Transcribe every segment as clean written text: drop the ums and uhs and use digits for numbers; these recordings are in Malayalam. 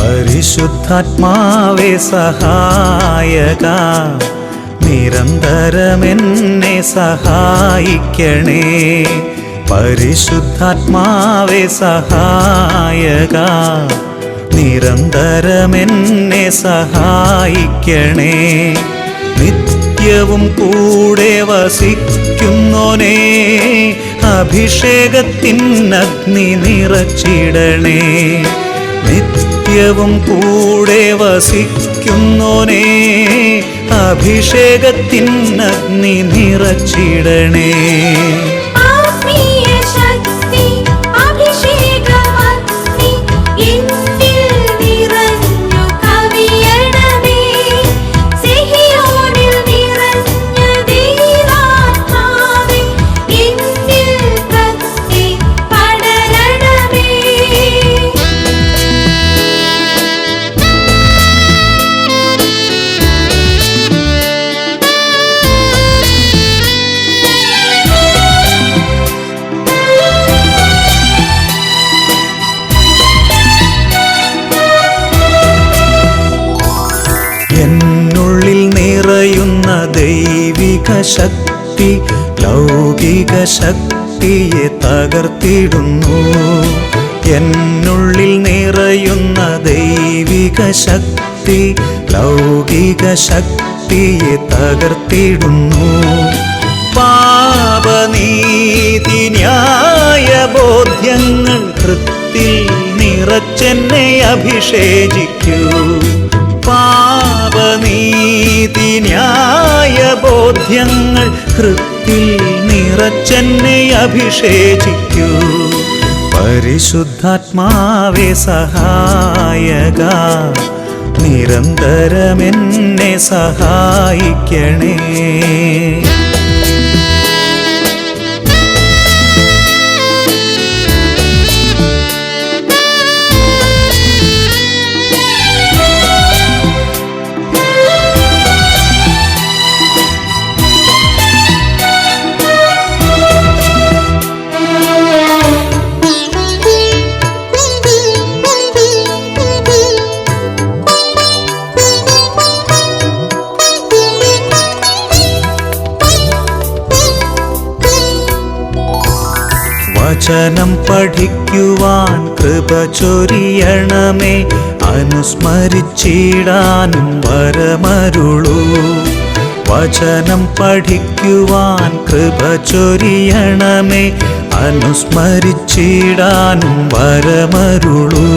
പരിശുദ്ധാത്മാവേ സഹായക, നിരന്തരമെന്നെ സഹായിക്കണേ. പരിശുദ്ധാത്മാവേ സഹായക, നിരന്തരമെന്നെ സഹായിക്കണേ. നിത്യവും കൂടെ വസിക്കുന്നോനേ, അഭിഷേകത്തിനഗ്നി നിറച്ചിടണേ. നിത്യവും കൂടെ വസിക്കുന്നോനേ, അഭിഷേകത്തിനഗ്നി നിറച്ചിടണേ. എന്നുള്ളിൽ നിറയുന്ന ദൈവിക ശക്തി ലൗകിക ശക്തിയെ തകർത്തിടുന്നു. എന്നുള്ളിൽ നിറയുന്ന ദൈവിക ശക്തി ലൗകിക ശക്തിയെ തകർത്തിടുന്നു. പാപനീതി ന്യായ ബോധ്യങ്ങൾ ഹൃത്തിൽ നിറച്ചെന്നെ അഭിഷേചിക്കൂ. പാപനീതി ന്യായ ബോധ്യങ്ങൾ ഹൃത്തിൽ നിറച്ചെന്നെ അഭിഷേചിക്കൂ. പരിശുദ്ധാത്മാവേ സഹായക, നിരന്തരമെന്നെ സഹായിക്കണേ. വചനം പഠിക്കുവാൻ കൃപ ചൊരിയണമേ, അനുസ്മരിച്ചിടാനും വരമരുളൂ. വചനം പഠിക്കുവാൻ കൃപ ചൊരിയണമേ, അനുസ്മരിച്ചിടാനും വരമരുളൂ.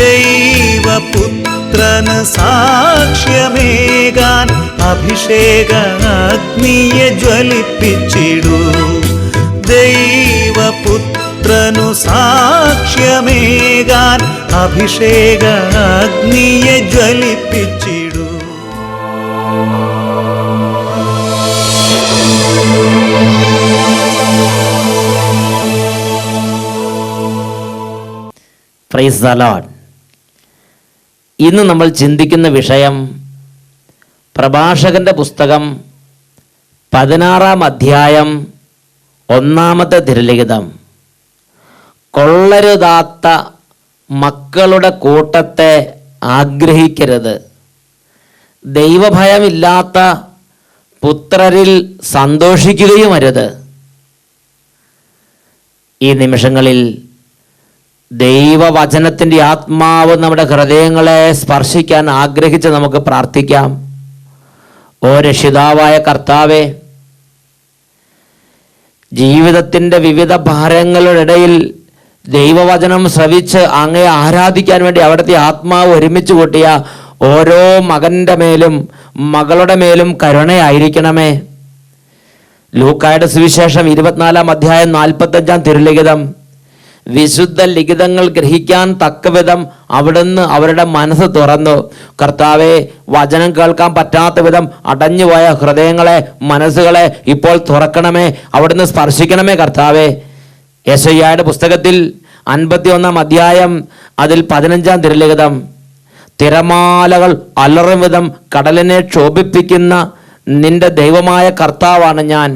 ദൈവപുത്രന് സാക്ഷ്യമേകാൻ അഭിഷേക അഗ്നിയെ ജ്വലിപ്പിച്ചിടൂ. ദൈവപുത്രനു സാക്ഷ്യമേകാൻ അഭിഷേക അഗ്നിയെ ജ്വലിപ്പിച്ചിടൂ. Price the Lord. ഇന്ന് നമ്മൾ ചിന്തിക്കുന്ന വിഷയം പ്രഭാഷകന്റെ പുസ്തകം 16-ാം അധ്യായം 1-ാമത്തെ തിരുലിഖിതം. കൊള്ളരുതാത്ത മക്കളുടെ കൂട്ടത്തെ ആഗ്രഹിക്കരുത്, ദൈവഭയമില്ലാത്ത പുത്രരിൽ സന്തോഷിക്കുകയും അരുത്. ഈ നിമിഷങ്ങളിൽ ദൈവവചനത്തിൻ്റെ ആത്മാവ് നമ്മുടെ ഹൃദയങ്ങളെ സ്പർശിക്കാൻ ആഗ്രഹിച്ച് നമുക്ക് പ്രാർത്ഥിക്കാം. ഓ രക്ഷിതാവായ കർത്താവേ, ജീവിതത്തിൻ്റെ വിവിധ ഭാരങ്ങളുടെ ഇടയിൽ ദൈവവചനം ശ്രവിച്ച് അങ്ങയെ ആരാധിക്കാൻ വേണ്ടി അവിടുത്തെ ആത്മാവ് ഒരുമിച്ച് കൂട്ടിയ ഓരോ മകൻ്റെ മേലും മകളുടെ മേലും കരുണയായിരിക്കണമേ. ലൂക്കായുടെ സുവിശേഷം 24-ാം അധ്യായം 45-ാം തിരുലിഖിതം. വിശുദ്ധ ലിഖിതങ്ങൾ ഗ്രഹിക്കാൻ തക്കവിധം അവിടുന്ന് അവരുടെ മനസ്സ് തുറന്നു. കർത്താവെ, വചനം കേൾക്കാൻ പറ്റാത്ത വിധം അടഞ്ഞുപോയ ഹൃദയങ്ങളെ, മനസ്സുകളെ ഇപ്പോൾ തുറക്കണമേ, അവിടുന്ന് സ്പർശിക്കണമേ കർത്താവെ. യെശയ്യായുടെ പുസ്തകത്തിൽ 51-ാം അധ്യായം അതിൽ 15-ാം തിരുലിഖിതം. തിരമാലകൾ അലറും വിധം കടലിനെ ക്ഷോഭിപ്പിക്കുന്ന നിന്റെ ദൈവമായ കർത്താവാണ് ഞാൻ.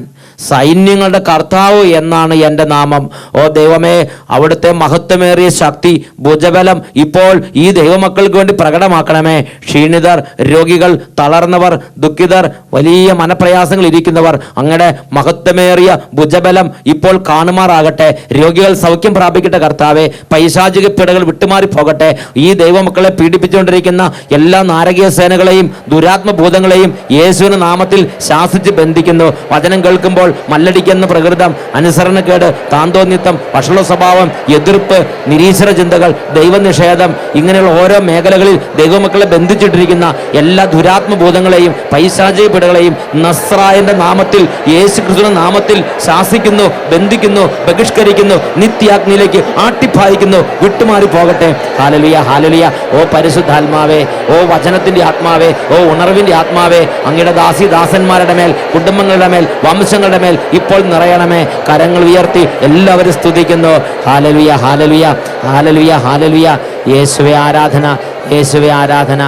സൈന്യങ്ങളുടെ കർത്താവ് എന്നാണ് എൻ്റെ നാമം. ഓ ദൈവമേ, അവിടുത്തെ മഹത്വമേറിയ ശക്തി, ഭുജബലം ഇപ്പോൾ ഈ ദൈവമക്കൾക്ക് വേണ്ടി പ്രകടമാക്കണമേ. ക്ഷീണിതർ, രോഗികൾ, തളർന്നവർ, ദുഃഖിതർ, വലിയ മനപ്രയാസങ്ങൾ ഇരിക്കുന്നവർ അങ്ങയുടെ മഹത്വമേറിയ ഭുജബലം ഇപ്പോൾ കാണുമാറാകട്ടെ. രോഗികൾ സൗഖ്യം പ്രാപിക്കട്ടെ കർത്താവെ. പൈശാചിക പിടകൾ വിട്ടുമാറി പോകട്ടെ. ഈ ദൈവമക്കളെ പീഡിപ്പിച്ചുകൊണ്ടിരിക്കുന്ന എല്ലാ നാരകീയ സേനകളെയും ദുരാത്മഭൂതങ്ങളെയും യേശുവിന്റെ നാമത്തിൽ ശാസിച്ച് ബന്ധിക്കുന്നു. വചനം കേൾക്കുമ്പോൾ മല്ലടിക്കുന്ന പ്രകൃതം, അനുസരണക്കേട്, താന്തോന്യത്വം, വഷള സ്വഭാവം, എതിർപ്പ്, നിരീശ്വര ചിന്തകൾ, ദൈവനിഷേധം, ഇങ്ങനെയുള്ള ഓരോ മേഖലകളിൽ ദൈവമക്കളെ ബന്ധിച്ചിട്ടിരിക്കുന്ന എല്ലാ ദുരാത്മഭൂതങ്ങളെയും പൈശാചിക പിടകളെയും നസ്രായന്റെ നാമത്തിൽ, യേശു ക്രിസ്തുവിന്റെ നാമത്തിൽ ശാസിക്കുന്നു, ബന്ധിക്കുന്നു, ബഹിഷ്കരിക്കുന്നു, നിത്യാഗ്നിയിലേക്ക് ആട്ടിപ്പായിക്കുന്നു. വിട്ടുമാറി പോകട്ടെ. Hallelujah, hallelujah. ഓ പരിശുദ്ധാത്മാവേ, ഓ വചനത്തിന്റെ ആത്മാവേ, ഓ ഉണർവിന്റെ ആത്മാവേ, അങ്ങയുടെ ദാസന്മാരുടെ മേൽ, കുടുംബങ്ങളുടെ മേൽ, വംശങ്ങളുടെ മേൽ ഇപ്പോൾ നിറയണമേ. കരങ്ങൾ ഉയർത്തി എല്ലാവരും സ്തുതിക്കുന്നു. Hallelujah, hallelujah, hallelujah, hallelujah. യേശുവേ ആരാധന, യേശുവേ ആരാധന,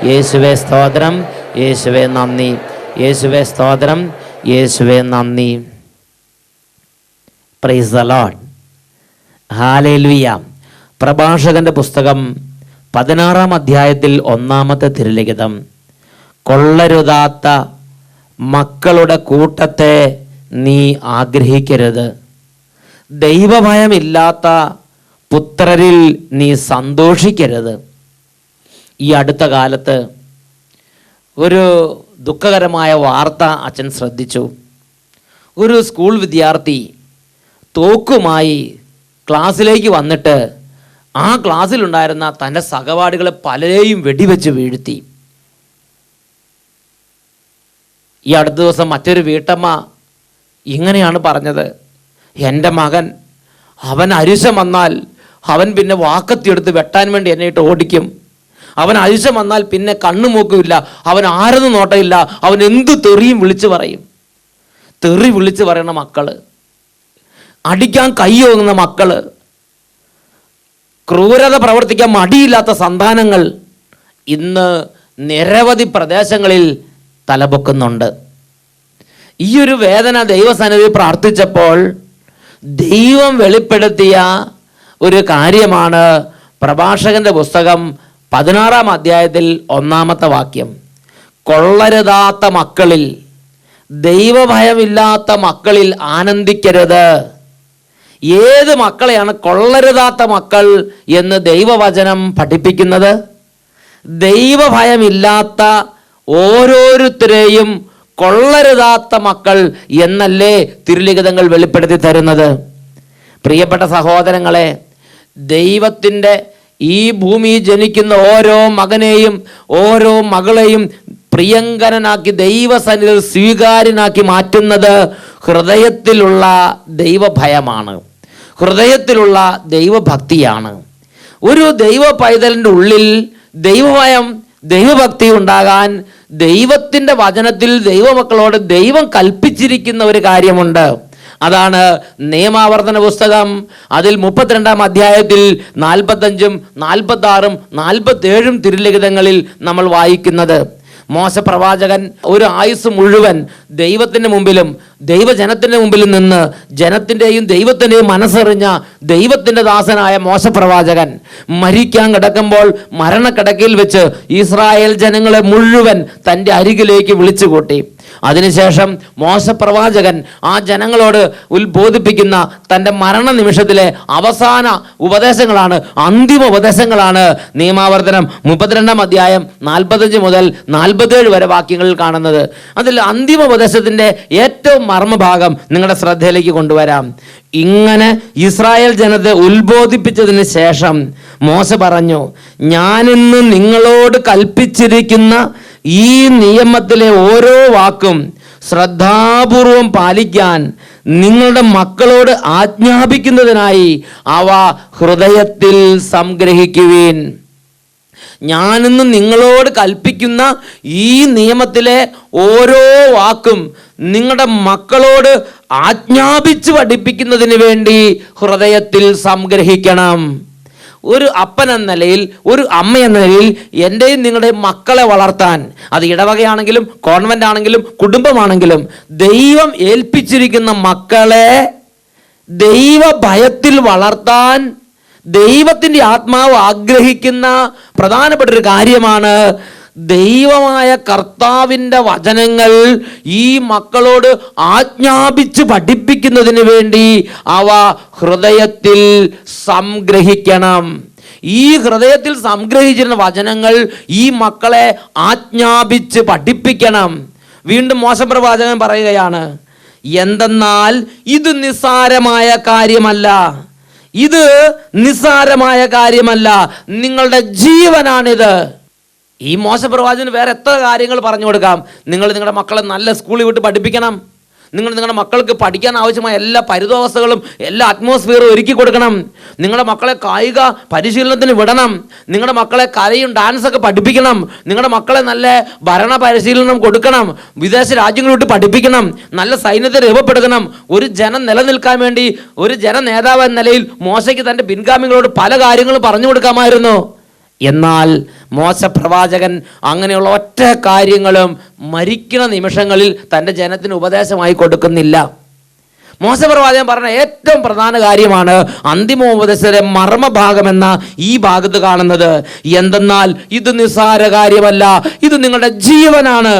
യേശുവേ സ്തോത്രം, യേശുവേ നന്ദി, യേശുവേ സ്തോത്രം, യേശുവേ നന്ദി. Price the lord. ഹല്ലേലൂയ. പ്രഭാഷകന്റെ പുസ്തകം 16-ാം അധ്യായത്തിൽ 1-ാമത്തെ തിരുലിഖിതം. കൊള്ളരുതാത്ത മക്കളുടെ കൂട്ടത്തെ നീ ആഗ്രഹിക്കരുത്, ദൈവഭയമില്ലാത്ത പുത്രരിൽ നീ സന്തോഷിക്കരുത്. ഈ അടുത്ത കാലത്ത് ഒരു ദുഃഖകരമായ വാർത്ത അച്ഛൻ ശ്രദ്ധിച്ചു. ഒരു സ്കൂൾ വിദ്യാർത്ഥി തോക്കുമായി ക്ലാസ്സിലേക്ക് വന്നിട്ട് ആ ക്ലാസ്സിലുണ്ടായിരുന്ന തൻ്റെ സഹപാഠികളെ പലരെയും വെടിവെച്ച് വീഴ്ത്തി. ഈ അടുത്ത ദിവസം മറ്റൊരു വീട്ടമ്മ ഇങ്ങനെയാണ് പറഞ്ഞത്: എൻ്റെ മകൻ, അവൻ അരിശം വന്നാൽ അവൻ പിന്നെ വാക്കത്തിയെടുത്ത് വെട്ടാൻ വേണ്ടി എന്നെ ഇട്ട് ഓടിക്കും. അവൻ അരിശം വന്നാൽ പിന്നെ കണ്ണുമൂക്കില്ല, അവൻ ആരെന്ന് നോട്ടമില്ല, അവൻ എന്ത് തെറിയും വിളിച്ചു പറയും. തെറി വിളിച്ചു പറയുന്ന മക്കള്, അടിക്കാൻ കൈയോങ്ങുന്ന മക്കള്, ക്രൂരത പ്രവർത്തിക്കാൻ മടിയില്ലാത്ത സന്താനങ്ങൾ ഇന്ന് നിരവധി പ്രദേശങ്ങളിൽ തലപൊക്കുന്നുണ്ട്. ഈ ഒരു വേദന ദൈവസന്നിധിയിൽ പ്രാർത്ഥിച്ചപ്പോൾ ദൈവം വെളിപ്പെടുത്തിയ ഒരു കാര്യമാണ് പ്രഭാഷകന്റെ പുസ്തകം 16-ാം അധ്യായത്തിൽ 1-ാമത്തെ വാക്യം. കൊള്ളരുതാത്ത മക്കളിൽ, ദൈവഭയമില്ലാത്ത മക്കളിൽ ആനന്ദിക്കരുത്. ഏത് മക്കളെയാണ് കൊള്ളരുതാത്ത മക്കൾ എന്ന് ദൈവവചനം പഠിപ്പിക്കുന്നത്? ദൈവഭയമില്ലാത്ത ഓരോരുത്തരെയും കൊള്ളരുതാത്ത മക്കൾ എന്നല്ലേ തിരുലിഖിതങ്ങൾ വെളിപ്പെടുത്തി തരുന്നത്? പ്രിയപ്പെട്ട സഹോദരങ്ങളെ, ദൈവത്തിൻ്റെ ഈ ഭൂമി ജനിക്കുന്ന ഓരോ മകനെയും ഓരോ മകളെയും പ്രിയങ്കരനാക്കി ദൈവസന്നിധിയിൽ സ്വീകാര്യനാക്കി മാറ്റുന്നത് ഹൃദയത്തിലുള്ള ദൈവഭയമാണ്, ഹൃദയത്തിലുള്ള ദൈവഭക്തിയാണ്. ഒരു ദൈവ പൈതലിൻ്റെ ഉള്ളിൽ ദൈവഭയം, ദൈവഭക്തി ഉണ്ടാകാൻ ദൈവത്തിൻ്റെ വചനത്തിൽ ദൈവമക്കളോട് ദൈവം കൽപ്പിച്ചിരിക്കുന്ന ഒരു കാര്യമുണ്ട്. അതാണ് നിയമാവർത്തന പുസ്തകം. അതിൽ 32-ാം അധ്യായത്തിൽ 45-ഉം 46-ഉം 47-ഉം തിരുലിഖിതങ്ങളിൽ നമ്മൾ വായിക്കുന്നത്. മോശ പ്രവാചകൻ ഒരു ആയുസ് മുഴുവൻ ദൈവത്തിൻ്റെ മുമ്പിലും ദൈവജനത്തിൻ്റെ മുമ്പിലും നിന്ന് ജനത്തിൻ്റെയും ദൈവത്തിൻ്റെയും മനസ്സറിഞ്ഞ ദൈവത്തിൻ്റെ ദാസനായ മോശ പ്രവാചകൻ മരിക്കാൻ കിടക്കുമ്പോൾ മരണക്കിടക്കയിൽ വെച്ച് ഇസ്രായേൽ ജനങ്ങളെ മുഴുവൻ തൻ്റെ അരികിലേക്ക് വിളിച്ചുകൂട്ടി. അതിനുശേഷം മോശ പ്രവാചകൻ ആ ജനങ്ങളോട് ഉത്ബോധിപ്പിക്കുന്ന തൻ്റെ മരണ നിമിഷത്തിലെ അവസാന ഉപദേശങ്ങളാണ്, അന്തിമ ഉപദേശങ്ങളാണ് നിയമാവർത്തനം 32-ാം അധ്യായം 45 മുതൽ 47 വരെ വാക്യങ്ങളിൽ കാണുന്നത്. അതിൽ അന്തിമ ഉപദേശത്തിൻ്റെ ഏറ്റവും മർമ്മഭാഗം നിങ്ങളുടെ ശ്രദ്ധയിലേക്ക് കൊണ്ടുവരാം. ഇങ്ങനെ ഇസ്രായേൽ ജനത്തെ ഉത്ബോധിപ്പിച്ചതിന് ശേഷം മോശ പറഞ്ഞു, ഞാനിന്ന് നിങ്ങളോട് കൽപ്പിച്ചിരിക്കുന്ന ഈ നിയമത്തിലെ ഓരോ വാക്കും ശ്രദ്ധാപൂർവം പാലിക്കാൻ നിങ്ങളുടെ മക്കളോട് ആജ്ഞാപിക്കുന്നതിനായി അവ ഹൃദയത്തിൽ സംഗ്രഹിക്കുവിൻ. ഞാനിന്ന് നിങ്ങളോട് കൽപ്പിക്കുന്ന ഈ നിയമത്തിലെ ഓരോ വാക്കും നിങ്ങളുടെ മക്കളോട് ആജ്ഞാപിച്ച് പഠിപ്പിക്കുന്നതിന് വേണ്ടി ഹൃദയത്തിൽ സംഗ്രഹിക്കണം. ഒരു അപ്പൻ എന്ന നിലയിൽ, ഒരു അമ്മ എന്ന നിലയിൽ എൻ്റെയും നിങ്ങളുടെയും മക്കളെ വളർത്താൻ, അത് ഇടവകയാണെങ്കിലും കോൺവെന്റ് ആണെങ്കിലും കുടുംബമാണെങ്കിലും, ദൈവം ഏൽപ്പിച്ചിരിക്കുന്ന മക്കളെ ദൈവഭയത്തിൽ വളർത്താൻ ദൈവത്തിൻ്റെ ആത്മാവ് ആഗ്രഹിക്കുന്ന പ്രധാനപ്പെട്ട ഒരു കാര്യമാണ് ദൈവമായ കർത്താവിൻ്റെ വചനങ്ങൾ ഈ മക്കളോട് ആജ്ഞാപിച്ച് പഠിപ്പിക്കുന്നതിന് വേണ്ടി അവ ഹൃദയത്തിൽ സംഗ്രഹിക്കണം. ഈ ഹൃദയത്തിൽ സംഗ്രഹിച്ചിരുന്ന വചനങ്ങൾ ഈ മക്കളെ ആജ്ഞാപിച്ച് പഠിപ്പിക്കണം. വീണ്ടും മോശ പ്രവാചകൻ പറയുകയാണ്, എന്തെന്നാൽ ഇത് നിസ്സാരമായ കാര്യമല്ല, ഇത് നിസ്സാരമായ കാര്യമല്ല, നിങ്ങളുടെ ജീവനാണിത്. ഈ മോശ പ്രവാചകന് വേറെ എത്ര കാര്യങ്ങൾ പറഞ്ഞു കൊടുക്കാം. നിങ്ങൾ നിങ്ങളുടെ മക്കളെ നല്ല സ്കൂളിൽ വിട്ട് പഠിപ്പിക്കണം. നിങ്ങൾ നിങ്ങളുടെ മക്കൾക്ക് പഠിക്കാൻ ആവശ്യമായ എല്ലാ പരിതോവസ്ഥകളും എല്ലാ അറ്റ്മോസ്ഫിയറും ഒരുക്കി കൊടുക്കണം. നിങ്ങളുടെ മക്കളെ കായിക പരിശീലനത്തിന് വിടണം. നിങ്ങളുടെ മക്കളെ കലയും ഡാൻസൊക്കെ പഠിപ്പിക്കണം. നിങ്ങളുടെ മക്കളെ നല്ല ഭരണ പരിശീലനം കൊടുക്കണം. വിദേശ രാജ്യങ്ങൾ വിട്ട് പഠിപ്പിക്കണം. നല്ല സൈന്യത്തെ രൂപപ്പെടുത്തണം. ഒരു ജനം നിലനിൽക്കാൻ വേണ്ടി ഒരു ജനനേതാവ് എന്ന നിലയിൽ മോശയ്ക്ക് തൻ്റെ പിൻഗാമികളോട് പല കാര്യങ്ങളും പറഞ്ഞു കൊടുക്കാമായിരുന്നു. എന്നാൽ മോശ പ്രവാചകൻ അങ്ങനെയുള്ള ഒറ്റ കാര്യങ്ങളും മരിക്കുന്ന നിമിഷങ്ങളിൽ തൻ്റെ ജനത്തിന് ഉപദേശമായി കൊടുക്കുന്നില്ല. മോശ പ്രവാചകൻ പറഞ്ഞ ഏറ്റവും പ്രധാന കാര്യമാണ് അന്തിമോപദേശത്തിലെ മർമ്മഭാഗം എന്ന ഈ ഭാഗത്ത് കാണുന്നത്. എന്തെന്നാൽ ഇത് നിസ്സാര കാര്യമല്ല, ഇത് നിങ്ങളുടെ ജീവനാണ്.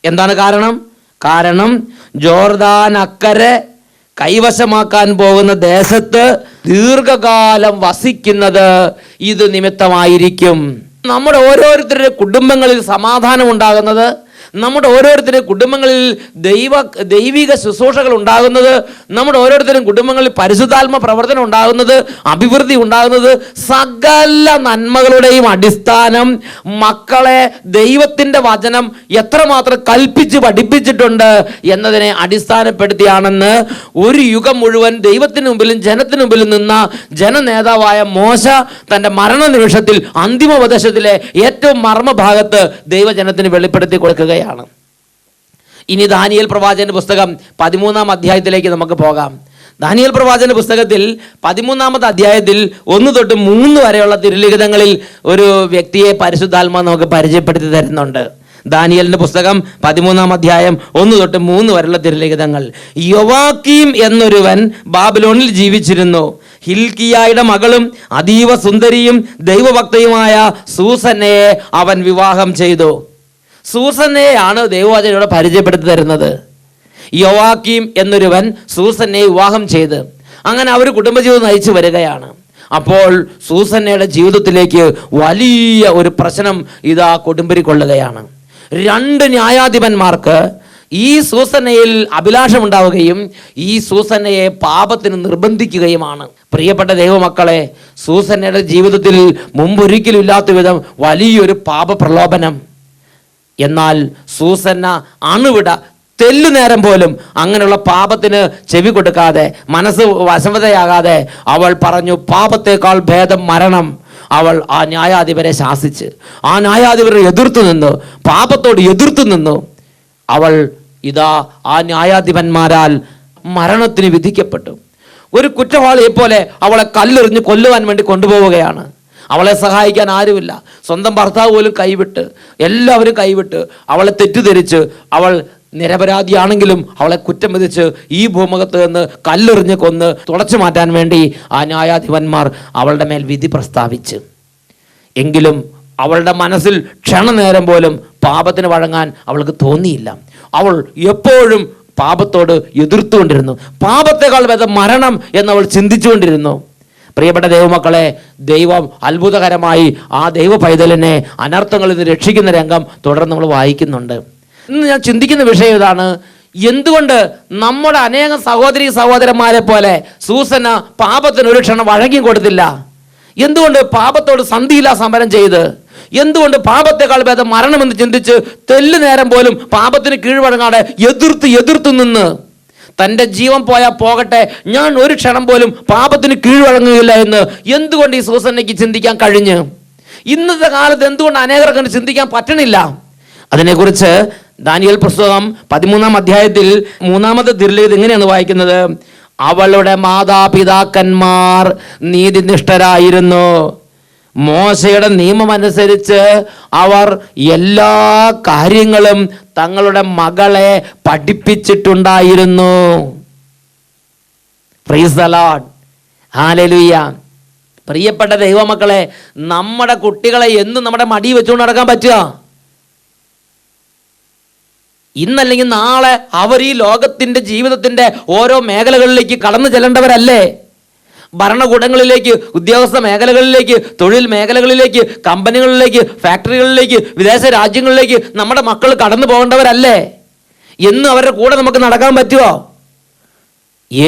എന്താണ് കാരണം? കാരണം ജോർദാൻ അക്കരെ കൈവശമാക്കാൻ പോകുന്ന ദേശത്ത് ദീർഘകാലം വസിക്കുന്നത് ഇത് നിമിത്തമായിരിക്കും. നമ്മുടെ ഓരോരുത്തരുടെ കുടുംബങ്ങളിൽ സമാധാനം ഉണ്ടാകുന്നത്, നമ്മുടെ ഓരോരുത്തരുടെ കുടുംബങ്ങളിൽ ദൈവിക ശുശ്രൂഷകൾ ഉണ്ടാകുന്നത്, നമ്മുടെ ഓരോരുത്തരും കുടുംബങ്ങളിൽ പരിശുദ്ധാത്മ പ്രവർത്തനം ഉണ്ടാകുന്നത്, അഭിവൃദ്ധി ഉണ്ടാകുന്നത്, സകല നന്മകളുടെയും അടിസ്ഥാനം മക്കളെ ദൈവത്തിൻ്റെ വചനം എത്രമാത്രം കൽപ്പിച്ച് പഠിപ്പിച്ചിട്ടുണ്ട് എന്നതിനെ അടിസ്ഥാനപ്പെടുത്തിയാണെന്ന് ഒരു യുഗം മുഴുവൻ ദൈവത്തിന് മുമ്പിലും ജനത്തിന് മുമ്പിലും നിന്ന ജനനേതാവായ മോശ തൻ്റെ മരണനിമിഷത്തിൽ അന്തിമോപദേശത്തിലെ ഏറ്റവും മർമ്മഭാഗത്ത് ദൈവജനത്തിന് വെളിപ്പെടുത്തി കൊടുക്കുകയാണ്. ഇനി ദാനിയേൽ പ്രവാചകന്റെ പുസ്തകം 13-ാം അധ്യായത്തിലേക്ക് നമുക്ക് പോകാം. ദാനിയേൽ പ്രവാചകന്റെ പുസ്തകത്തിൽ 13-ാമത്തെ അധ്യായത്തിൽ 1 തൊട്ട് 3 വരെയുള്ള തിരുലിഖിതങ്ങളിൽ ഒരു വ്യക്തിയെ പരിശുദ്ധാത്മാവ് നമുക്ക് പരിചയപ്പെടുത്തി തരുന്നുണ്ട്. ദാനിയേലിന്റെ പുസ്തകം 13-ാം അധ്യായം 1 തൊട്ട് 3 വരെയുള്ള തിരുലിഖിതങ്ങൾ. യോവാക്കീം എന്നൊരുവൻ ബാബിലോണിൽ ജീവിച്ചിരുന്നു. ഹിൽക്കിയായുടെ മകളും അതീവ സുന്ദരിയും ദൈവഭക്തയുമായ സൂസന്നയെ അവൻ വിവാഹം ചെയ്തു. സൂസന്നയെയാണ് ദൈവവചനയോടെ പരിചയപ്പെടുത്തി തരുന്നത്. യോവാക്കീം എന്നൊരുവൻ സൂസന്നയെ വിവാഹം ചെയ്ത് അങ്ങനെ അവർ കുടുംബജീവിതം നയിച്ചു വരികയാണ്. അപ്പോൾ സൂസന്നയുടെ ജീവിതത്തിലേക്ക് വലിയ ഒരു പ്രശ്നം ഇതാ കൊടുമ്പിരിക്കൊള്ളുകയാണ്. 2 ന്യായാധിപന്മാർക്ക് ഈ സൂസന്നയിൽ അഭിലാഷമുണ്ടാവുകയും ഈ സൂസന്നയെ പാപത്തിന് നിർബന്ധിക്കുകയുമാണ്. പ്രിയപ്പെട്ട ദൈവമക്കളെ, സൂസന്നയുടെ ജീവിതത്തിൽ മുമ്പൊരിക്കലും ഇല്ലാത്ത വിധം വലിയൊരു പാപ പ്രലോഭനം. എന്നാൽ സൂസന്ന അണുവിട തെല്ലു നേരം പോലും അങ്ങനെയുള്ള പാപത്തിന് ചെവി കൊടുക്കാതെ, മനസ്സ് വശമതയാകാതെ അവൾ പറഞ്ഞു, പാപത്തേക്കാൾ ഭേദം മരണം. അവൾ ആ ന്യായാധിപരെ ശാസിച്ച് ആ ന്യായാധിപരെ എതിർത്തു നിന്നു, പാപത്തോട് എതിർത്തു നിന്നു. അവൾ ഇതാ ആ ന്യായാധിപന്മാരാൽ മരണത്തിന് വിധിക്കപ്പെട്ടു. ഒരു കുറ്റവാളിയെ പോലെ അവളെ കല്ലെറിഞ്ഞ് കൊല്ലുവാൻ വേണ്ടി കൊണ്ടുപോവുകയാണ്. അവളെ സഹായിക്കാൻ ആരുമില്ല. സ്വന്തം ഭർത്താവ് പോലും കൈവിട്ട്, എല്ലാവരും കൈവിട്ട്, അവളെ തെറ്റിദ്ധരിച്ച്, അവൾ നിരപരാധിയാണെങ്കിലും അവളെ കുറ്റം വിധിച്ച് ഈ ഭൂമുഖത്ത് നിന്ന് കല്ലെറിഞ്ഞ് കൊന്ന് തുടച്ചു മാറ്റാൻ വേണ്ടി ആ ന്യായാധിപന്മാർ അവളുടെ മേൽ വിധി പ്രസ്താവിച്ച്. എങ്കിലും അവളുടെ മനസ്സിൽ ക്ഷണനേരം പോലും പാപത്തിന് വഴങ്ങാൻ അവൾക്ക് തോന്നിയില്ല. അവൾ എപ്പോഴും പാപത്തോട് എതിർത്തുകൊണ്ടിരുന്നു. പാപത്തെക്കാൾ ഭേദം മരണം എന്നവൾ ചിന്തിച്ചുകൊണ്ടിരുന്നു. പ്രിയപ്പെട്ട ദൈവമക്കളെ, ദൈവം അത്ഭുതകരമായി ആ ദൈവ പൈതലിനെ അനർത്ഥങ്ങളിൽ നിന്ന് രക്ഷിക്കുന്ന രംഗം തുടർന്ന് നമ്മൾ വായിക്കുന്നുണ്ട്. ഇന്ന് ഞാൻ ചിന്തിക്കുന്ന വിഷയം ഇതാണ്: എന്തുകൊണ്ട് നമ്മുടെ അനേകം സഹോദരി സഹോദരന്മാരെ പോലെ സൂസന്ന പാപത്തിന് ഒരു ക്ഷണം വഴങ്ങി കൊടുത്തില്ല? എന്തുകൊണ്ട് പാപത്തോട് സന്ധിയില്ല സമരം ചെയ്ത്? എന്തുകൊണ്ട് ഭേദം മരണമെന്ന് ചിന്തിച്ച് തെല്ലു നേരം പോലും പാപത്തിന് കീഴ്വഴങ്ങാതെ എതിർത്ത് നിന്ന് തൻ്റെ ജീവൻ പോയാൽ പോകട്ടെ, ഞാൻ ഒരു ക്ഷണം പോലും പാപത്തിന് കീഴ്വഴങ്ങുകയില്ല എന്ന് എന്തുകൊണ്ട് ഈ സൂസന്നയ്ക്ക് ചിന്തിക്കാൻ കഴിഞ്ഞ്? ഇന്നത്തെ കാലത്ത് എന്തുകൊണ്ട് അനേകർക്ക് ചിന്തിക്കാൻ പറ്റണില്ല? അതിനെക്കുറിച്ച് ദാനിയേൽ പുസ്തകം 13-ാം അധ്യായത്തിൽ 3-ാമത്തെ തിരുലിഖിതം ഇങ്ങനെയാണ് വായിക്കുന്നത്. അവളുടെ മാതാപിതാക്കന്മാർ നീതിനിഷ്ഠരായിരുന്നു. മോശയുടെ നിയമമനുസരിച്ച് അവർ എല്ലാ കാര്യങ്ങളും തങ്ങളുടെ മകളെ പഠിപ്പിച്ചിട്ടുണ്ടായിരുന്നു. Praise the lord, hallelujah. പ്രിയപ്പെട്ട ദൈവമക്കളെ, നമ്മുടെ കുട്ടികളെ എന്നും നമ്മുടെ മടി വെച്ചുകൊണ്ട് നടക്കാൻ പറ്റുക? ഇന്നല്ലെങ്കിൽ നാളെ അവർ ഈ ലോകത്തിൻ്റെ ജീവിതത്തിൻ്റെ ഓരോ മേഖലകളിലേക്ക് കടന്നു ചെല്ലേണ്ടവരല്ലേ? ഭരണകൂടങ്ങളിലേക്ക്, ഉദ്യോഗസ്ഥ മേഖലകളിലേക്ക്, തൊഴിൽ മേഖലകളിലേക്ക്, കമ്പനികളിലേക്ക്, ഫാക്ടറികളിലേക്ക്, വിദേശ രാജ്യങ്ങളിലേക്ക് നമ്മുടെ മക്കൾ കടന്നു പോകേണ്ടവരല്ലേ? എന്നും അവരുടെ കൂടെ നമുക്ക് നടക്കാൻ പറ്റുമോ?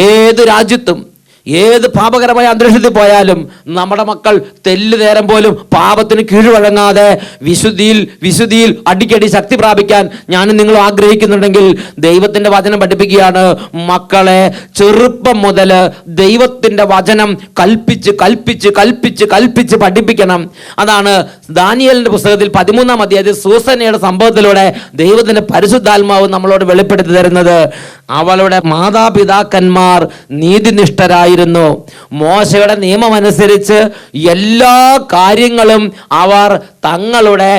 ഏത് രാജ്യത്തും ഏത് പാപകരമായ അന്തരീക്ഷത്തിൽ പോയാലും നമ്മുടെ മക്കൾ തെല്ല് നേരം പോലും പാപത്തിന് കീഴ്വഴങ്ങാതെ വിശുദ്ധിയിൽ അടിക്കടി ശക്തി പ്രാപിക്കാൻ ഞാനും നിങ്ങളും ആഗ്രഹിക്കുന്നുണ്ടെങ്കിൽ ദൈവത്തിൻ്റെ വചനം പഠിപ്പിക്കുകയാണ്. മക്കളെ ചെറുപ്പം മുതൽ ദൈവത്തിൻ്റെ വചനം കൽപ്പിച്ച് കൽപ്പിച്ച് കൽപ്പിച്ച് കൽപ്പിച്ച് പഠിപ്പിക്കണം. അതാണ് ദാനിയേലിൻ്റെ പുസ്തകത്തിൽ 13-ാം അധ്യായത്തിൽ സൂസന്നയുടെ സംഭവത്തിലൂടെ ദൈവത്തിൻ്റെ പരിശുദ്ധാത്മാവ് നമ്മളോട് വെളിപ്പെടുത്തി തരുന്നത്. അവളുടെ മാതാപിതാക്കന്മാർ നീതിനിഷ്ഠരായിരുന്നു. മോശയുടെ നിയമമനുസരിച്ച് എല്ലാ കാര്യങ്ങളും അവർ തങ്ങളുടെ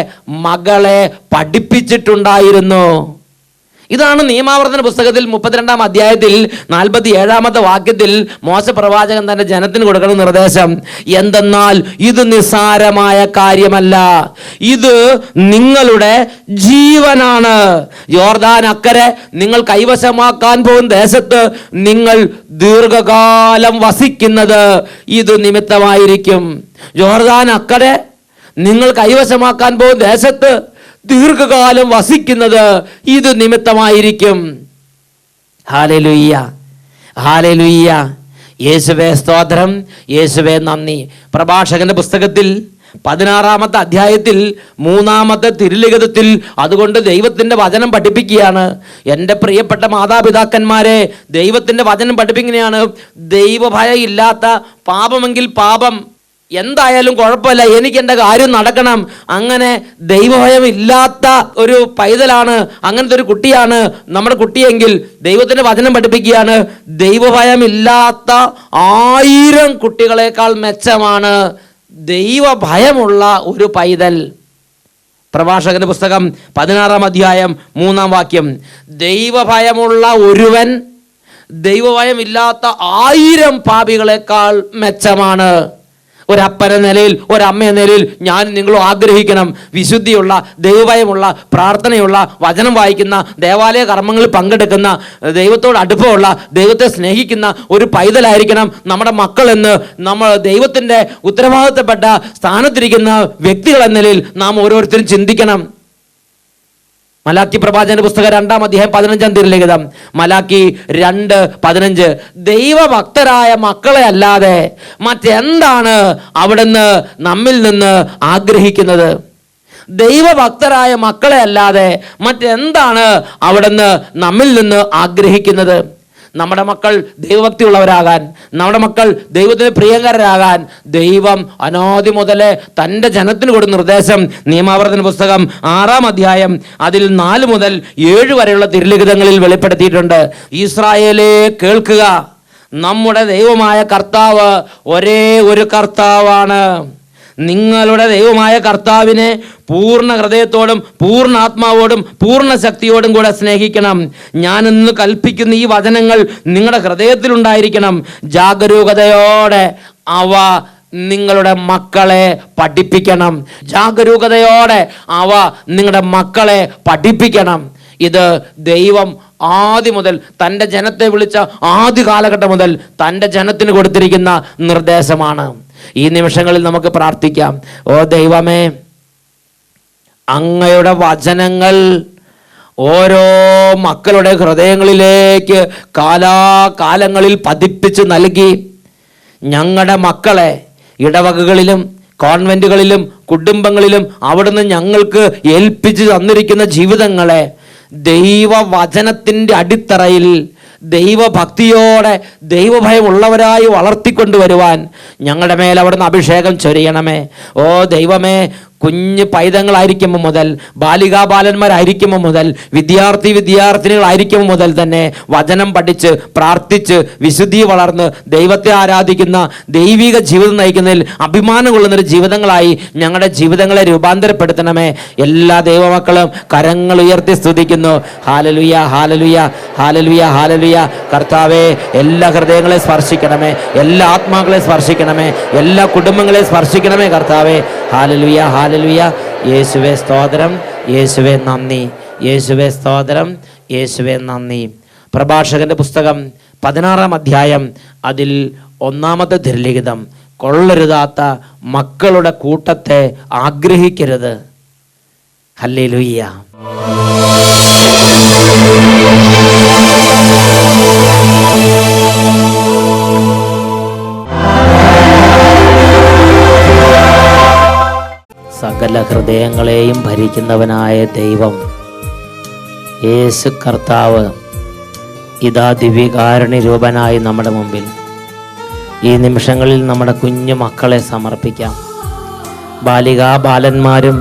മകളെ പഠിപ്പിച്ചിട്ടുണ്ടായിരുന്നു. ഇതാണ് നിയമാവർത്തന പുസ്തകത്തിൽ 32-ാം അധ്യായത്തിൽ 47-ാമത്തെ വാക്യത്തിൽ മോശ പ്രവാചകൻ തന്റെ ജനത്തിന് കൊടുക്കുന്ന നിർദ്ദേശം എന്തെന്നാൽ ഇത് നിസ്സാരമായ കാര്യമല്ല, ഇത് നിങ്ങളുടെ ജീവനാണ്. യോർദാൻ അക്കരെ നിങ്ങൾ കൈവശമാക്കാൻ പോകുന്ന ദേശത്ത് നിങ്ങൾ ദീർഘകാലം വസിക്കുന്നത് ഇത് നിമിത്തമായിരിക്കും. യോർദാൻ അക്കരെ നിങ്ങൾ കൈവശമാക്കാൻ പോകുന്ന ദേശത്ത് ദീർഘകാലം വസിക്കുന്നത് ഇത് നിമിത്തമായിരിക്കും. Hallelujah, hallelujah. യേശുവേ സ്തോത്രം, യേശുവേ നന്ദി. പ്രഭാഷകന്റെ പുസ്തകത്തിൽ 16-ാമത്തെ അധ്യായത്തിൽ 3-ാമത്തെ തിരുലിഖിതത്തിൽ അതുകൊണ്ട് ദൈവത്തിൻ്റെ വചനം പഠിപ്പിക്കുകയാണ്. എൻ്റെ പ്രിയപ്പെട്ട മാതാപിതാക്കന്മാരെ, ദൈവത്തിൻ്റെ വചനം പഠിപ്പിക്കുകയാണ്. ദൈവഭയം ഇല്ലാത്ത, പാപമെങ്കിൽ പാപം, എന്തായാലും കുഴപ്പമില്ല, എനിക്ക് എൻ്റെ കാര്യം നടക്കണം, അങ്ങനെ ദൈവഭയം ഇല്ലാത്ത ഒരു പൈതലാണ്, അങ്ങനത്തെ ഒരു കുട്ടിയാണ് നമ്മുടെ കുട്ടിയെങ്കിൽ ദൈവത്തിൻ്റെ വചനം പഠിപ്പിക്കുകയാണ്. ദൈവഭയം ഇല്ലാത്ത 1000 കുട്ടികളെക്കാൾ മെച്ചമാണ് ദൈവഭയമുള്ള ഒരു പൈതൽ. പ്രഭാഷകന്റെ പുസ്തകം 16-ാം അധ്യായം 3-ാം വാക്യം. ദൈവഭയമുള്ള ഒരുവൻ ദൈവഭയമില്ലാത്ത 1000 പാപികളെക്കാൾ മെച്ചമാണ്. ഒരപ്പന നിലയിൽ, ഒരമ്മ നിലയിൽ ഞാൻ നിങ്ങളും ആഗ്രഹിക്കണം, വിശുദ്ധിയുള്ള, ദൈവഭയമുള്ള, പ്രാർത്ഥനയുള്ള, വചനം വായിക്കുന്ന, ദേവാലയ കർമ്മങ്ങളിൽ പങ്കെടുക്കുന്ന, ദൈവത്തോട് അടുപ്പമുള്ള, ദൈവത്തെ സ്നേഹിക്കുന്ന ഒരു പൈതലായിരിക്കണം നമ്മുടെ മക്കളെന്ന് നമ്മൾ ദൈവത്തിൻ്റെ ഉത്തരവാദിത്തപ്പെട്ട സ്ഥാനത്തിരിക്കുന്ന വ്യക്തികൾ എന്ന നിലയിൽ നാം ഓരോരുത്തരും ചിന്തിക്കണം. മലാക്കി പ്രവാചകന്റെ പുസ്തകം 2-ാം അധ്യായം 15-ാം തിരുലിഖിതം. മലാക്കി 2:15. ദൈവഭക്തരായ മക്കളെ അല്ലാതെ മറ്റെന്താണ് അവിടുന്ന് നമ്മിൽ നിന്ന് ആഗ്രഹിക്കുന്നത്? ദൈവഭക്തരായ മക്കളെ അല്ലാതെ മറ്റെന്താണ് അവിടുന്ന് നമ്മിൽ നിന്ന് ആഗ്രഹിക്കുന്നത്? നമ്മുടെ മക്കൾ ദൈവഭക്തിയുള്ളവരാകാൻ, നമ്മുടെ മക്കൾ ദൈവത്തിന് പ്രിയങ്കരരാകാൻ ദൈവം അനാദി മുതലേ തൻ്റെ ജനത്തിന് കൊടുത്ത നിർദ്ദേശം നിയമാവർത്തന പുസ്തകം 6-ാം അധ്യായം അതിൽ 4 മുതൽ 7 വരെയുള്ള തിരുലിഖിതങ്ങളിൽ വെളിപ്പെടുത്തിയിട്ടുണ്ട്. ഇസ്രായേലേ കേൾക്കുക, നമ്മുടെ ദൈവമായ കർത്താവ് ഒരേ ഒരു കർത്താവാണ്. നിങ്ങളുടെ ദൈവമായ കർത്താവിനെ പൂർണ്ണ ഹൃദയത്തോടും പൂർണ്ണ ആത്മാവോടും പൂർണ്ണ ശക്തിയോടും കൂടെ സ്നേഹിക്കണം. ഞാനിന്ന് കൽപ്പിക്കുന്ന ഈ വചനങ്ങൾ നിങ്ങളുടെ ഹൃദയത്തിലുണ്ടായിരിക്കണം. ജാഗരൂകതയോടെ അവ നിങ്ങളുടെ മക്കളെ പഠിപ്പിക്കണം. ജാഗരൂകതയോടെ അവ നിങ്ങളുടെ മക്കളെ പഠിപ്പിക്കണം. ഇത് ദൈവം ആദ്യം മുതൽ തൻ്റെ ജനത്തെ വിളിച്ച ആദ്യ കാലഘട്ടം മുതൽ തൻ്റെ ജനത്തിന് കൊടുത്തിരിക്കുന്ന നിർദ്ദേശമാണ്. ഈ നിമിഷങ്ങളിൽ നമുക്ക് പ്രാർത്ഥിക്കാം. ഓ ദൈവമേ, അങ്ങയുടെ വചനങ്ങൾ ഓരോ മക്കളുടെ ഹൃദയങ്ങളിലേക്ക് കാലാകാലങ്ങളിൽ പതിപ്പിച്ച് നൽകി ഞങ്ങളുടെ മക്കളെ ഇടവകകളിലും കോൺവെന്റുകളിലും കുടുംബങ്ങളിലും അവിടുന്ന് ഞങ്ങൾക്ക് ഏൽപ്പിച്ചു തന്നിരിക്കുന്ന ജീവിതങ്ങളെ ദൈവവചനത്തിൻ്റെ അടിത്തറയിൽ, ദൈവഭക്തിയോടെ ദൈവഭയമുള്ളവരായി വളർത്തിക്കൊണ്ടുവരുവാൻ ഞങ്ങളുടെ മേൽ അവിടുന്ന് അഭിഷേകം ചൊരിയണമേ. ഓ ദൈവമേ, കുഞ്ഞ് പൈതങ്ങളായിരിക്കുമ്പോൾ മുതൽ, ബാലികാബാലന്മാരായിരിക്കുമ്പോൾ മുതൽ, വിദ്യാർത്ഥിനികളായിരിക്കുമ്പോൾ മുതൽ തന്നെ വചനം പഠിച്ച് പ്രാർത്ഥിച്ച് വിശുദ്ധി വളർന്ന് ദൈവത്തെ ആരാധിക്കുന്ന ദൈവിക ജീവിതം നയിക്കുന്നതിൽ അഭിമാനം കൊള്ളുന്നൊരു ജീവിതങ്ങളായി ഞങ്ങളുടെ ജീവിതങ്ങളെ രൂപാന്തരപ്പെടുത്തണമേ. എല്ലാ ദൈവമക്കളും കരങ്ങൾ ഉയർത്തി സ്തുതിക്കുന്നു. ഹാലലുയ, ഹാലലുയ, ഹാലലുയ, ഹാലലുയ. കർത്താവെ, എല്ലാ ഹൃദയങ്ങളെ സ്പർശിക്കണമേ, എല്ലാ ആത്മാക്കളെ സ്പർശിക്കണമേ, എല്ലാ കുടുംബങ്ങളെ സ്പർശിക്കണമേ കർത്താവെ. ഹാലലുയ, ഹാലലുയ. യേശുവേ സ്തോത്രം, യേശുവേ നന്ദി, യേശുവേ സ്തോത്രം, യേശുവേ നന്ദി. പ്രഭാഷകന്റെ പുസ്തകം 16-ാം അധ്യായം അതിൽ 1-ാമത്തെ തിരുലിഖിതം, കൊള്ളരുതാത്ത മക്കളുടെ കൂട്ടത്തെ ആഗ്രഹിക്കരുത്. ഹല്ലേലൂയ. സകല ഹൃദയങ്ങളെയും ഭരിക്കുന്നവനായ ദൈവം യേശു കർത്താവ് ഇതാ ദിവ്യകാരുണ്യ രൂപനായി നമ്മുടെ മുമ്പിൽ. ഈ നിമിഷങ്ങളിൽ നമ്മുടെ കുഞ്ഞു മക്കളെ സമർപ്പിക്കാം. ബാലികാബാലന്മാരും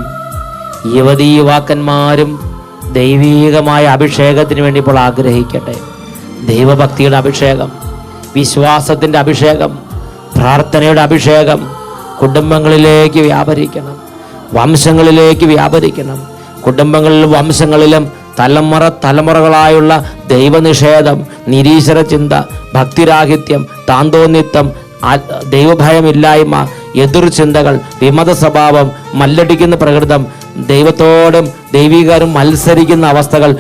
യുവതീ യുവാക്കന്മാരും ദൈവീകമായ അഭിഷേകത്തിന് വേണ്ടി ഇപ്പോൾ ആഗ്രഹിക്കട്ടെ. ദൈവഭക്തിയുടെ അഭിഷേകം, വിശ്വാസത്തിൻ്റെ അഭിഷേകം, പ്രാർത്ഥനയുടെ അഭിഷേകം കുടുംബങ്ങളിലേക്ക് വ്യാപരിക്കണം, വംശങ്ങളിലേക്ക് വ്യാപരിക്കണം. കുടുംബങ്ങളിലും വംശങ്ങളിലും തലമുറകളായുള്ള ദൈവനിഷേധം, നിരീശ്വര ചിന്ത, ഭക്തിരാഹിത്യം, താന്തോന്നിത്വം, ദൈവഭയമില്ലായ്മ, എതിർചിന്തകൾ, വിമത സ്വഭാവം, മല്ലടിക്കുന്ന പ്രകൃതം, ദൈവത്തോടും ദൈവികരും മത്സരിക്കുന്ന അവസ്ഥകൾ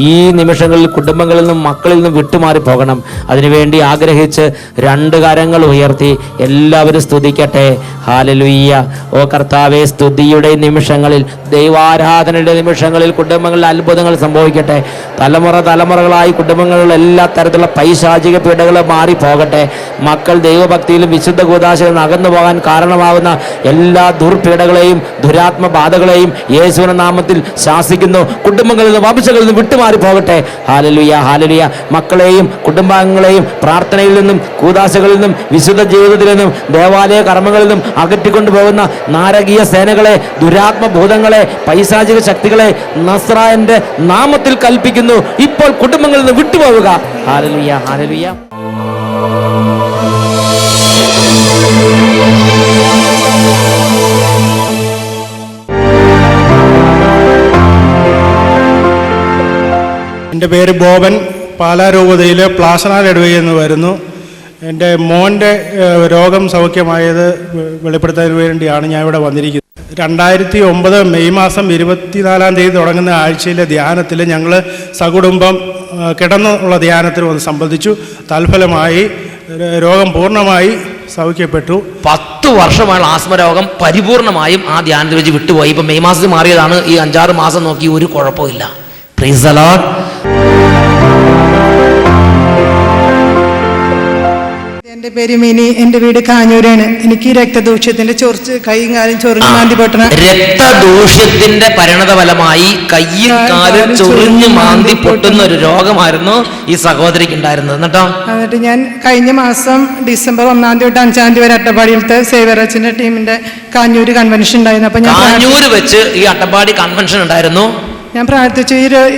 ഈ നിമിഷങ്ങളിൽ കുടുംബങ്ങളിൽ നിന്നും മക്കളിൽ നിന്നും വിട്ടുമാറി പോകണം. അതിനുവേണ്ടി ആഗ്രഹിച്ച് 2 കരങ്ങൾ ഉയർത്തി എല്ലാവരും സ്തുതിക്കട്ടെ. ഹാലലുയ്യ. ഓ കർത്താവേ, സ്തുതിയുടെ നിമിഷങ്ങളിൽ, ദൈവാരാധനയുടെ നിമിഷങ്ങളിൽ കുടുംബങ്ങളിൽ അത്ഭുതങ്ങൾ സംഭവിക്കട്ടെ. തലമുറകളായി കുടുംബങ്ങളിൽ എല്ലാ തരത്തിലുള്ള പൈശാചിക പീഡകളും മാറിപ്പോകട്ടെ. മക്കൾ ദൈവഭക്തിയിലും വിശുദ്ധ കൂദാശയിലും അകന്നു പോകാൻ കാരണമാകുന്ന എല്ലാ ദുർപീഡകളെയും ദുരാത്മബാധകളെയും യേശുവിന്റെ നാമത്തിൽ ശാസിക്കുന്നു. കുടുംബങ്ങളിൽ നിന്ന് വംശങ്ങളിൽ നിന്ന് വിട്ടുമാറി പോകട്ടെ. ഹാലലുയ, ഹാലലുയ. മക്കളെയും കുടുംബാംഗങ്ങളെയും പ്രാർത്ഥനയിൽ നിന്നും കൂദാശകളിൽ നിന്നും വിശുദ്ധ ജീവിതത്തിൽ നിന്നും ദേവാലയ കർമ്മങ്ങളിൽ നിന്നും അകറ്റിക്കൊണ്ടു പോകുന്ന നാരകീയ സേനകളെ, ദുരാത്മഭൂതങ്ങളെ, പൈശാചിക ശക്തികളെ നസ്രായന്റെ നാമത്തിൽ കൽപ്പിക്കുന്നു. ഇപ്പോൾ കുടുംബങ്ങളിൽ നിന്ന് വിട്ടുപോവുക. ഹാലലുയ, ഹാലലുയ. എൻ്റെ പേര് ബോബൻ, പാലാരൂപതയിലെ പ്ലാസനാൽ ഇടവയിൽ നിന്ന് വരുന്നു. എൻ്റെ മോൻ്റെ രോഗം സൗഖ്യമായത് വെളിപ്പെടുത്താൻ വേണ്ടിയാണ് ഞാൻ ഇവിടെ വന്നിരിക്കുന്നത്. 2009 മെയ് മാസം 24-ാം തീയതി തുടങ്ങുന്ന ആഴ്ചയിലെ ധ്യാനത്തിൽ ഞങ്ങൾ സകുടുംബം കിടന്നുള്ള ധ്യാനത്തിൽ വന്ന് സംബന്ധിച്ചു. തൽഫലമായി രോഗം പൂർണ്ണമായി സൗഖ്യപ്പെട്ടു. 10 വർഷമാണ് ആസ്മരോഗം പരിപൂർണമായും ആ ധ്യാനത്തിൽ വെച്ച് വിട്ടുപോയി. ഇപ്പം മെയ് മാസത്തിൽ മാറിയതാണ്. ഈ 5-6 മാസം നോക്കി ഒരു കുഴപ്പമില്ല. Price the Lord. എൻ്റെ പേര് മിനി, എൻ്റെ വീട് കാഞ്ഞൂരാണ്. എനിക്ക് രക്തദൂഷ്യത്തിന്റെ ചൊറിച്ച് കൈയും കാലും ചൊറിഞ്ഞ് മാന്തി പൊട്ടണ. രക്തദൂഷ്യത്തിന്റെ പരിണതഫലമായി കയ്യും കാലും ചൊറിഞ്ഞ് മാന്തി പൊട്ടുന്ന ഒരു രോഗമായിരുന്നു ഈ സഹോദരിക്ക് ഉണ്ടായിരുന്നത്. എന്നിട്ട് ഞാൻ കഴിഞ്ഞ മാസം ഡിസംബർ 1-ാം തീയതി തൊട്ട് 5-ാം തീയതി വരെ അട്ടപ്പാടിയിലത്തെ സേവ്യറച്ചന്റെ ടീമിന്റെ കാഞ്ഞൂര് കൺവെൻഷൻ ഉണ്ടായിരുന്നു. അപ്പൊ കാഞ്ഞൂര് വെച്ച് ഈ അട്ടപ്പാടി കൺവെൻഷൻ ഉണ്ടായിരുന്നു. ഞാൻ പ്രാർത്ഥിച്ചു,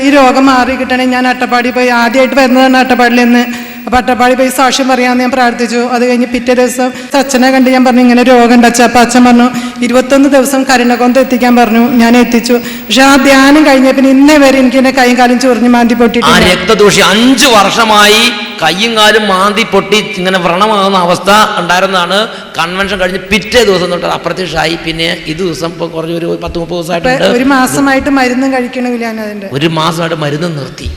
ഈ രോഗം മാറി കിട്ടണമെങ്കിൽ ഞാൻ അട്ടപ്പാടി പോയി, ആദ്യമായിട്ട് വരുന്നതാണ് അട്ടപ്പാടിയിൽ നിന്ന്. അപ്പം അട്ടപ്പാടി പോയി സാക്ഷ്യം പറയാമെന്ന് ഞാൻ പ്രാർത്ഥിച്ചു. അത് കഴിഞ്ഞ് പിറ്റേ ദിവസം അച്ഛനെ കണ്ട് ഞാൻ പറഞ്ഞു ഇങ്ങനെ രോഗം ഉണ്ട് അച്ഛൻ. അപ്പം അച്ഛൻ പറഞ്ഞു 21 ദിവസം കരുണക്കൊന്ത് എത്തിക്കാൻ പറഞ്ഞു. ഞാൻ എത്തിച്ചു. പക്ഷെ ആ ധ്യാനം കഴിഞ്ഞ പിന്നെ ഇന്നേ വരെ എനിക്ക് എന്നെ കൈയും കാലും ചൊറിഞ്ഞ് മാന്തി പൊട്ടിട്ട് രക്തദൂഷ്യം 5 വർഷമായി കയ്യും കാലും മാന്തി പൊട്ടി ഇങ്ങനെ വ്രണമാകുന്ന അവസ്ഥ ഉണ്ടായിരുന്നതാണ്. കൺവെൻഷൻ കഴിഞ്ഞ് പിറ്റേ ദിവസം തൊട്ട് അപ്രത്യക്ഷമായി. പിന്നെ ഇത് ദിവസം ഇപ്പൊ കുറഞ്ഞ ഒരു 10-30 ദിവസമായിട്ട്, ഒരു മാസമായിട്ട് മരുന്നും കഴിക്കണില്ല. ഞാൻ അതിന്റെ ഒരു മാസമായിട്ട് മരുന്ന് നിർത്തി.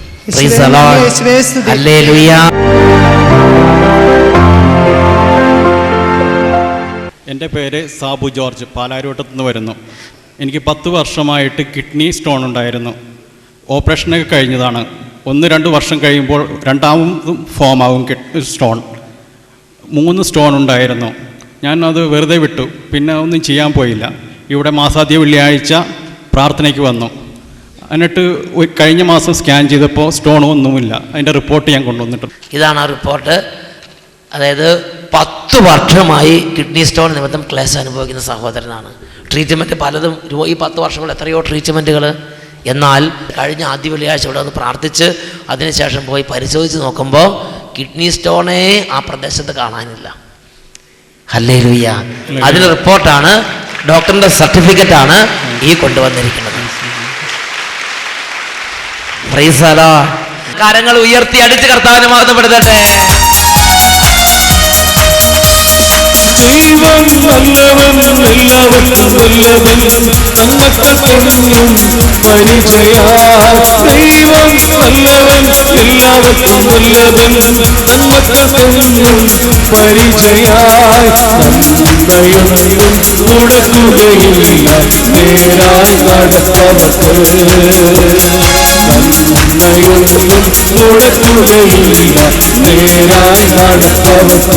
എൻ്റെ പേര് സാബു ജോർജ്, പാലാരിവട്ടത്തു നിന്ന് വരുന്നു. എനിക്ക് 10 വർഷമായിട്ട് കിഡ്നി സ്റ്റോൺ ഉണ്ടായിരുന്നു. ഓപ്പറേഷനൊക്കെ കഴിഞ്ഞതാണ്. 1-2 വർഷം കഴിയുമ്പോൾ രണ്ടാമതും ഫോമാവും കിഡ്നി സ്റ്റോൺ. 3 സ്റ്റോൺ ഉണ്ടായിരുന്നു. ഞാനത് വെറുതെ വിട്ടു. പിന്നെ ഒന്നും ചെയ്യാൻ പോയില്ല. ഇവിടെ മാസാദ്യ വെള്ളിയാഴ്ച പ്രാർത്ഥനയ്ക്ക് വന്നു. എന്നിട്ട് കഴിഞ്ഞ മാസം സ്കാൻ ചെയ്തപ്പോൾ സ്റ്റോൺ ഒന്നുമില്ല. അതിൻ്റെ റിപ്പോർട്ട് ഞാൻ കൊണ്ടുവന്നിട്ടുണ്ട്. ഇതാണ് ആ റിപ്പോർട്ട്. അതായത് 10 വർഷമായി കിഡ്നി സ്റ്റോൺ നിമിത്തം ക്ലേശം അനുഭവിക്കുന്ന സഹോദരനാണ്. ട്രീറ്റ്മെൻറ്റ് പലതും, ഈ 10 വർഷം കൊണ്ട് എത്രയോ ട്രീറ്റ്മെൻറ്റുകൾ. എന്നാൽ കഴിഞ്ഞ ആദ്യ വെള്ളിയാഴ്ച ഇവിടെ ഒന്ന് പ്രാർത്ഥിച്ച് അതിനുശേഷം പോയി പരിശോധിച്ച് നോക്കുമ്പോൾ കിഡ്നി സ്റ്റോണേ ആ പ്രദേശത്ത് കാണാനില്ല. ഹല്ലേലൂയ. അതിന് റിപ്പോർട്ടാണ്, ഡോക്ടറിൻ്റെ സർട്ടിഫിക്കറ്റാണ് ഈ കൊണ്ടുവന്നിരിക്കുന്നത്. Price the Lord. കരങ്ങൾ ഉയർത്തി അടിച്ച് കർത്താവിനെ മഹത്വപ്പെടുത്തട്ടെ. ദൈവം നല്ലവൻ, എല്ലാവർക്കും നല്ലവൻ, നന്മക്കത്തെന്നും പരിചയാൽ. ദൈവം നല്ലവൻ, എല്ലാവർക്കും നല്ലവൻ, നന്മക്കത്തെന്നും പരിചയാൽ. നന്മയൊന്നും മുടക്കുകയില്ല നേരായി നടപ്പവർക്ക്. നന്മയൊന്നും മുടക്കുകയില്ല നേരായി നടപ്പവർക്ക്.